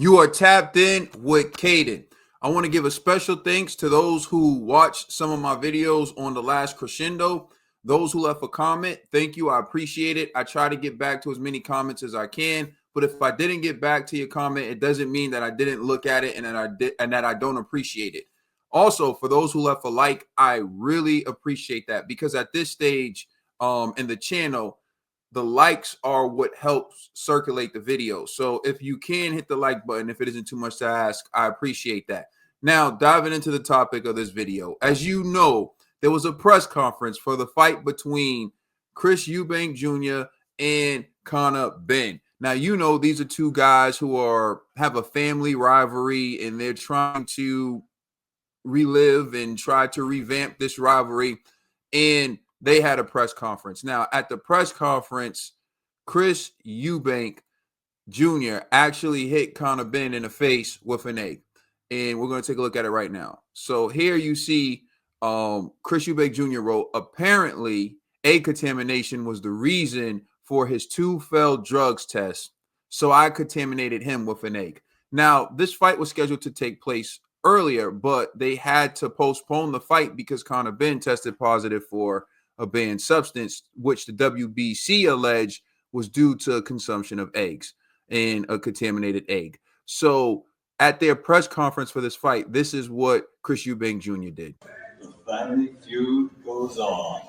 You are tapped in with Caden. I want to give a special thanks to those who watched some of my videos on the last crescendo. Those who left a comment, thank you. I appreciate it. I try to get back to as many comments as I can. But if I didn't get back to your comment, it doesn't mean that I didn't look at it and that I don't appreciate it. Also, for those who left a like, I really appreciate that, because at this stage in the channel, the likes are what helps circulate the video. So if you can hit the like button, if it isn't too much to ask, I appreciate that. Now, diving into the topic of this video. As you know, there was a press conference for the fight between Chris Eubank Jr. and Conn Benn. Now, you know, these are two guys who have a family rivalry, and they're trying to relive and try to revamp this rivalry. And they had a press conference. Now, at the press conference, Chris Eubank Jr. actually hit Conn Benn in the face with an egg. And we're going to take a look at it right now. So here you see Chris Eubank Jr. wrote, apparently egg contamination was the reason for his 2 failed drugs tests. So I contaminated him with an egg. Now, this fight was scheduled to take place earlier, but they had to postpone the fight because Conn Benn tested positive for a banned substance, which the WBC alleged was due to consumption of eggs and a contaminated egg. So at their press conference for this fight, this is what Chris Eubank Jr. did. The family feud goes on.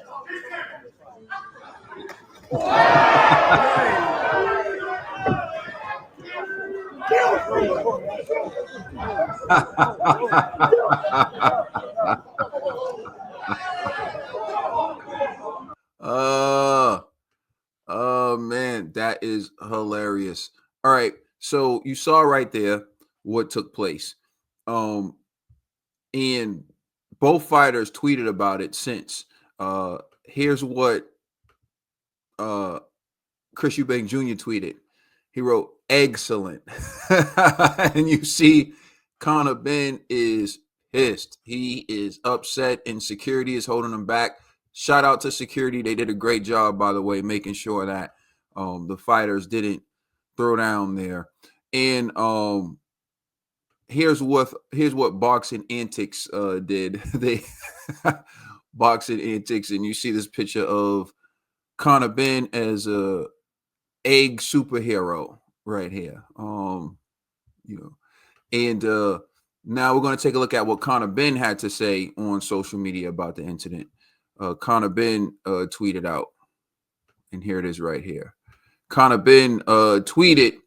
Oh man, that is hilarious. All right, so you saw right there what took place. And both fighters tweeted about it since. Here's what Chris Eubank Jr. tweeted. He wrote, excellent. And you see Conn Benn is pissed. He is upset, and security is holding him back. Shout out to security. They did a great job, by the way, making sure that the fighters didn't throw down there. And here's what Boxing Antics did. They Boxing Antics, and you see this picture of Conn Benn as a egg superhero right here. And now we're going to take a look at what Conn Benn had to say on social media about the incident. Conn Benn tweeted out, and here it is right here. Conn Benn tweeted,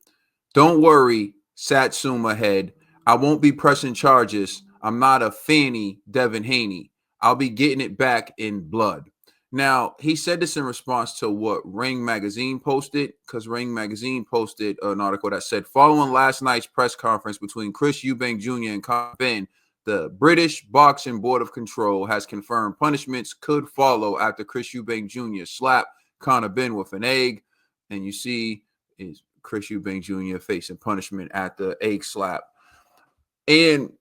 "Don't worry, Satsuma head. I won't be pressing charges. I'm not a Fanny Devin Haney. I'll be getting it back in blood." Now, he said this in response to what Ring Magazine posted, because Ring Magazine posted an article that said, following last night's press conference between Chris Eubank Jr. and Conn Benn, the British Boxing Board of Control has confirmed punishments could follow after Chris Eubank Jr. slapped Conn Benn with an egg. And you see is Chris Eubank Jr. facing punishment at the egg slap. And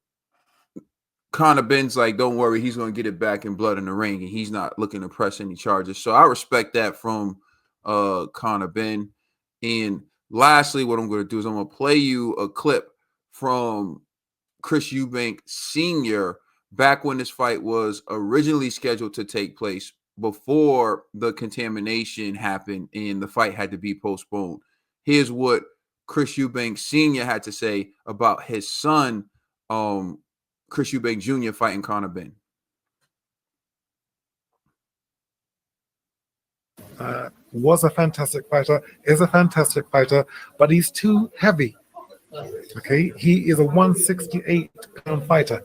Conn Benn's like, don't worry, he's going to get it back in blood in the ring, and he's not looking to press any charges. So I respect that from Conn Benn. And lastly, what I'm going to do is I'm going to play you a clip from Chris Eubank Sr. back when this fight was originally scheduled to take place, before the contamination happened and the fight had to be postponed. Here's what Chris Eubank Sr. had to say about his son, Chris Eubank Jr. fighting Conn Benn. Was a fantastic fighter, is a fantastic fighter, but he's too heavy. Okay, he is a 168-pound fighter.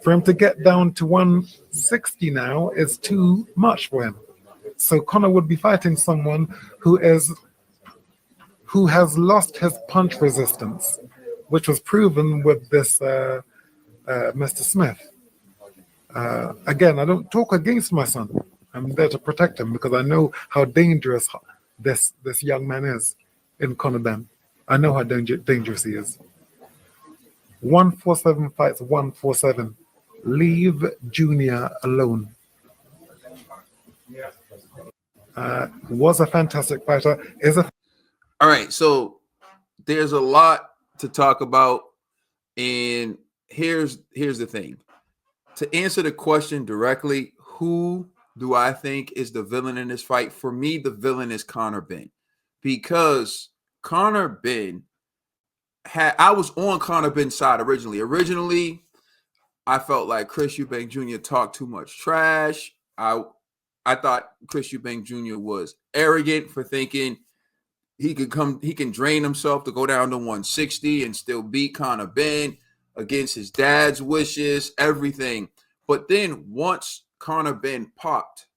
For him to get down to 160 now is too much for him. So Conn would be fighting someone who has lost his punch resistance, which was proven with this Mr. Smith. Again, I don't talk against my son. I'm there to protect him because I know how dangerous this young man is in Conn Benn. I know how dangerous he is. 147 fights, 147. Leave Junior alone. Was a fantastic fighter. Is a all right. So there's a lot to talk about, and here's the thing. To answer the question directly, who do I think is the villain in this fight? For me, the villain is Conor Benn, because Conor Benn I was on Conor Benn's side originally. Originally, I felt like Chris Eubank Jr. talked too much trash. I thought Chris Eubank Jr. was arrogant for thinking he can drain himself to go down to 160 and still beat Conor Benn against his dad's wishes, everything. But then once Conor Benn popped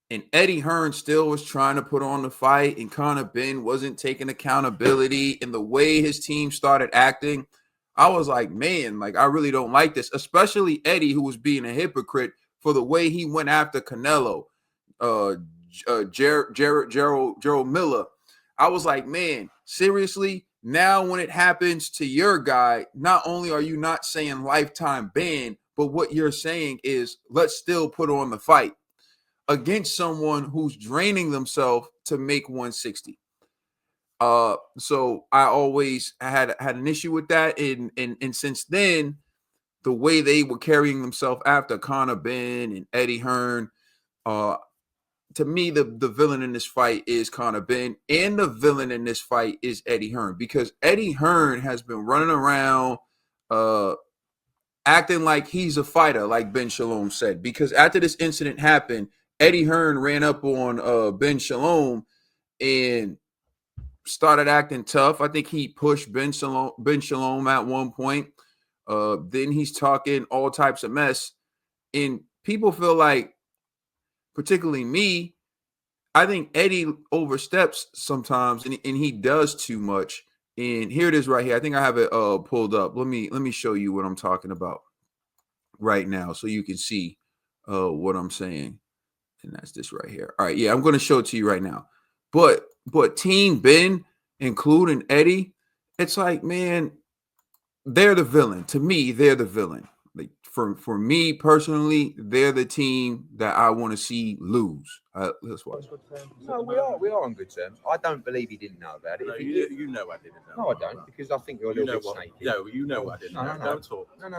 and Eddie Hearn still was trying to put on the fight and Conor Benn wasn't taking accountability, and the way his team started acting, I was like, man, like I really don't like this, especially Eddie, who was being a hypocrite for the way he went after Canelo, Gerald Miller. I was like, man, seriously? Now when it happens to your guy, not only are you not saying lifetime ban, but what you're saying is let's still put on the fight against someone who's draining themselves to make 160. So I always had an issue with that, and since then, the way they were carrying themselves after Conor Benn and Eddie Hearn, to me, the villain in this fight is Conor Benn, and the villain in this fight is Eddie Hearn, because Eddie Hearn has been running around acting like he's a fighter, like Ben Shalom said. Because after this incident happened, Eddie Hearn ran up on Ben Shalom and started acting tough. I think he pushed Ben Shalom at one point. Then he's talking all types of mess. And people feel like, particularly me, I think Eddie oversteps sometimes, and he does too much. And here it is right here. I think I have it pulled up. Let me show you what I'm talking about right now, so you can see what I'm saying. And that's this right here. All right, yeah, I'm going to show it to you right now. But Team Ben, including Eddie, it's like, man, they're the villain. To me, they're the villain. Like for me personally, they're the team that I want to see lose. Let's watch. No, we are on good terms. I don't believe he didn't know about it. No, If he you, did, you know I didn't know. no, I don't, because I think you're a You little know bit what? snaky. No, you know I didn't know. Don't talk. No,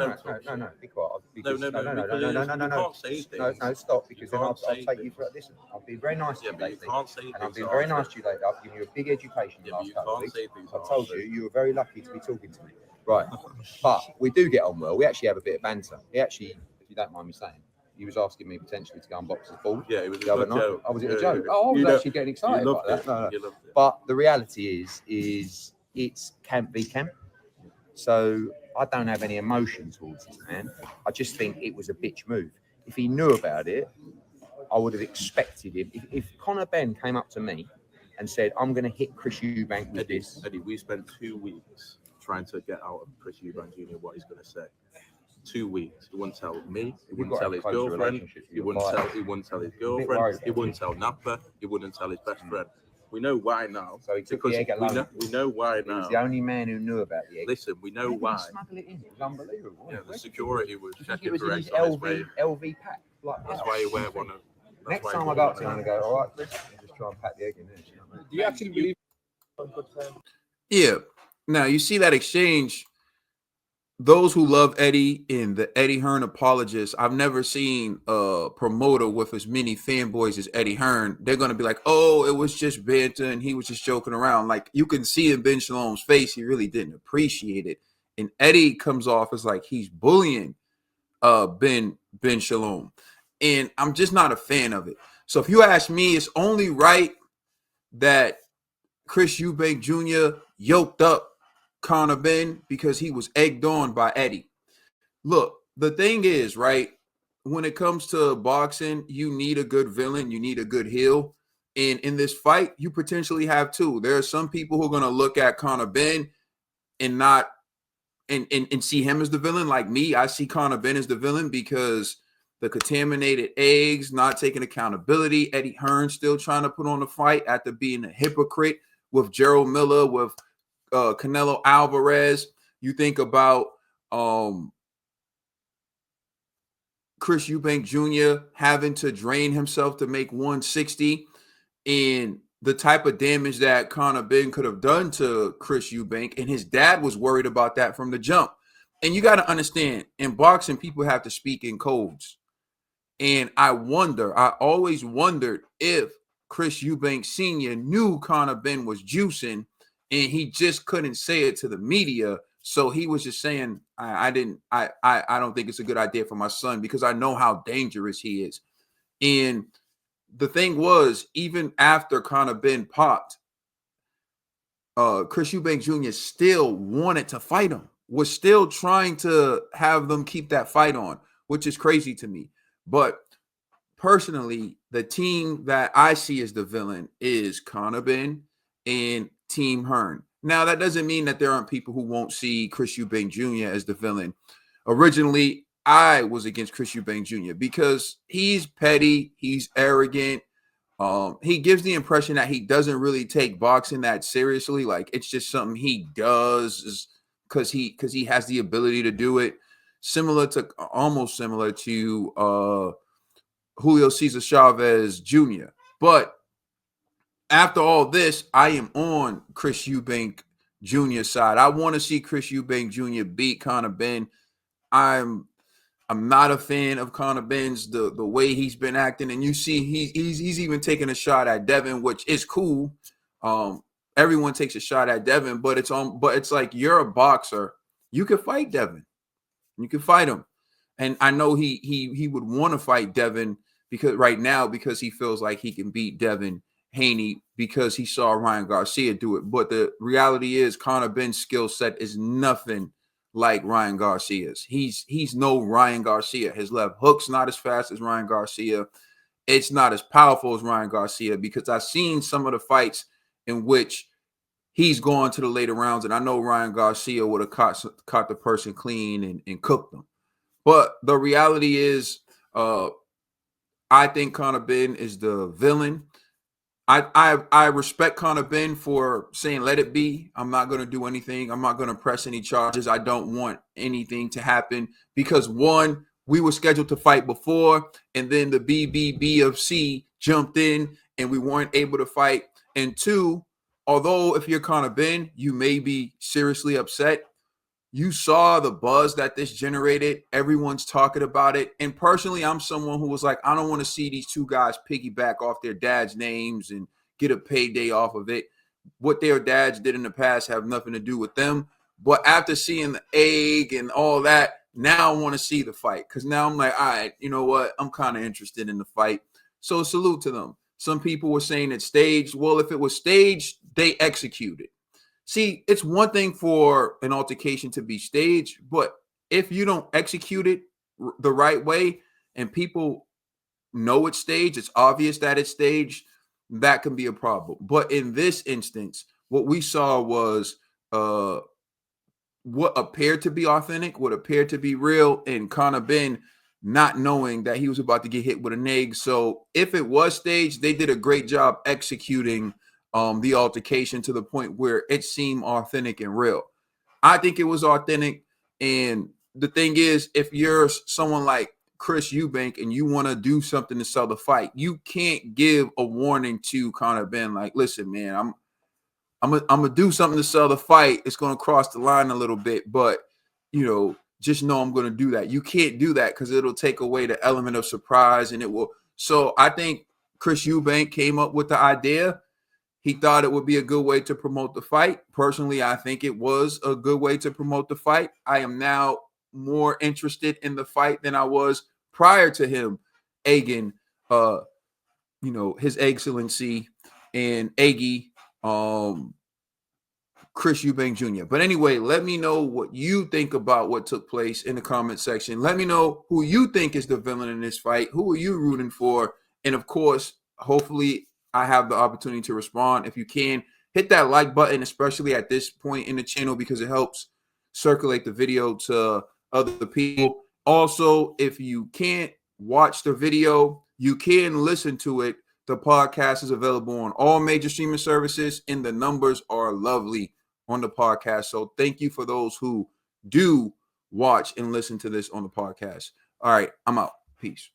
be quiet. Because, No, no. You can't say things. No, stop, because then I'll can't say take you things. through it. Listen, I've been very nice to Yeah, you but you lately. can't say And I've things been that very aren't nice to true. you lately. I've given you a big education Yeah, the but last you couple of can't weeks. say things I that told aren't you, true. you were very lucky to be talking to me. Right. But we do get on well. We actually have a bit of banter. He actually, if you don't mind me saying, he was asking me potentially to go and box his ball. Yeah, it was a the other good night. joke. I was it a Yeah, joke? yeah. Oh, I was You know- actually getting excited You about loved that. it. No. You loved it. But the reality is it's camp v camp. So I don't have any emotion towards this man. I just think it was a bitch move. If he knew about it, I would have expected him. If Conor Benn came up to me and said, I'm going to hit Chris Eubank with this. Eddie, we spent 2 weeks trying to get out of Chris Eubank Jr. what he's going to say. 2 weeks. He wouldn't tell me. He wouldn't tell his girlfriend. He wouldn't tell his girlfriend. He wouldn't tell Napa. He wouldn't tell his best friend. We know why now. So he took the egg alone. We know why He was now. the only man who knew about the egg. Listen, we know How did he why. smuggle it in? It was unbelievable. Yeah, Wasn't the it? security was I think it checking was for in eggs his on his way. LV pack. Like That's why he wear one of. Next time I go up to him and go, all right, Chris, and just try and pack the egg in there. You know what I mean? Do you actually believe? Yeah. Now you see that exchange. Those who love Eddie and the Eddie Hearn apologists, I've never seen a promoter with as many fanboys as Eddie Hearn. They're going to be like, oh, it was just banter and he was just joking around. Like you can see in Ben Shalom's face, he really didn't appreciate it. And Eddie comes off as like he's bullying Ben Shalom. And I'm just not a fan of it. So if you ask me, it's only right that Chris Eubank Jr. yoked up Conor Benn because he was egged on by Eddie. Look, the thing is, right, when it comes to boxing, you need a good villain, you need a good heel. And in this fight, you potentially have two. There are some people who are going to look at Conor Benn and not and see him as the villain. Like me, I see Conor Benn as the villain because the contaminated eggs, not taking accountability. Eddie Hearn still trying to put on the fight after being a hypocrite with Gerald Miller, with Canelo Alvarez. You think about Chris Eubank Jr. having to drain himself to make 160, and the type of damage that Conor Benn could have done to Chris Eubank, and his dad was worried about that from the jump. And you got to understand, in boxing, people have to speak in codes. And I always wondered if Chris Eubank Sr. knew Conor Benn was juicing, and he just couldn't say it to the media. So he was just saying, I don't think it's a good idea for my son because I know how dangerous he is. And the thing was, even after Conor Benn popped, Chris Eubank Jr. still wanted to fight him, was still trying to have them keep that fight on, which is crazy to me. But personally, the team that I see as the villain is Conor Benn and Team Hearn. Now, that doesn't mean that there aren't people who won't see Chris Eubank Jr. as the villain. Originally, I was against Chris Eubank Jr. because he's petty, he's arrogant. He gives the impression that he doesn't really take boxing that seriously. Like it's just something he does because he has the ability to do it. Almost similar to Julio Cesar Chavez Jr. But after all this, I am on Chris Eubank Jr.'s side. I want to see Chris Eubank Jr. beat Conor Benn. I'm not a fan of Conor Benn's the way he's been acting, and you see he's even taking a shot at Devin, which is cool. Everyone takes a shot at Devin, but it's like you're a boxer. You can fight Devin. You can fight him. And I know he would want to fight Devin because he feels like he can beat Devin Haney because he saw Ryan Garcia do it. But the reality is Conor Benn's skill set is nothing like Ryan Garcia's. He's no Ryan Garcia. His left hook's not as fast as Ryan Garcia. It's not as powerful as Ryan Garcia because I've seen some of the fights in which he's gone to the later rounds, and I know Ryan Garcia would have caught the person clean and cooked them. But the reality is, I think Conor Benn is the villain. I respect Conor Benn for saying let it be. I'm not going to do anything. I'm not going to press any charges. I don't want anything to happen because one, we were scheduled to fight before, and then the BBBFC jumped in and we weren't able to fight. And two, although if you're Conor Benn, you may be seriously upset. You saw the buzz that this generated. Everyone's talking about it. And personally, I'm someone who was like, I don't want to see these two guys piggyback off their dad's names and get a payday off of it. What their dads did in the past have nothing to do with them. But after seeing the egg and all that, now I want to see the fight. Because now I'm like, all right, you know what? I'm kind of interested in the fight. So salute to them. Some people were saying it's staged. Well, if it was staged, they executed. See, it's one thing for an altercation to be staged, but if you don't execute it the right way and people know it's staged, it's obvious that it's staged, that can be a problem. But in this instance, what we saw was what appeared to be authentic, what appeared to be real, and Conor Benn not knowing that he was about to get hit with an egg. So if it was staged, they did a great job executing the altercation to the point where it seemed authentic and real. I think it was authentic. And the thing is, if you're someone like Chris Eubank and you want to do something to sell the fight, you can't give a warning to Conor Benn like, listen, man, I'm gonna do something to sell the fight. It's gonna cross the line a little bit, but just know I'm gonna do that. You can't do that because it'll take away the element of surprise, and it will. So I think Chris Eubank came up with the idea. He thought it would be a good way to promote the fight. Personally, I think it was a good way to promote the fight. I am now more interested in the fight than I was prior to him egging, His Excellency and Aggie, Chris Eubank Jr. But anyway, let me know what you think about what took place in the comment section. Let me know who you think is the villain in this fight. Who are you rooting for? And of course, hopefully, I have the opportunity to respond. If you can, hit that like button, especially at this point in the channel, because it helps circulate the video to other people. Also, if you can't watch the video, you can listen to it. The podcast is available on all major streaming services, and the numbers are lovely on the podcast. So thank you for those who do watch and listen to this on the podcast. All right, I'm out. Peace.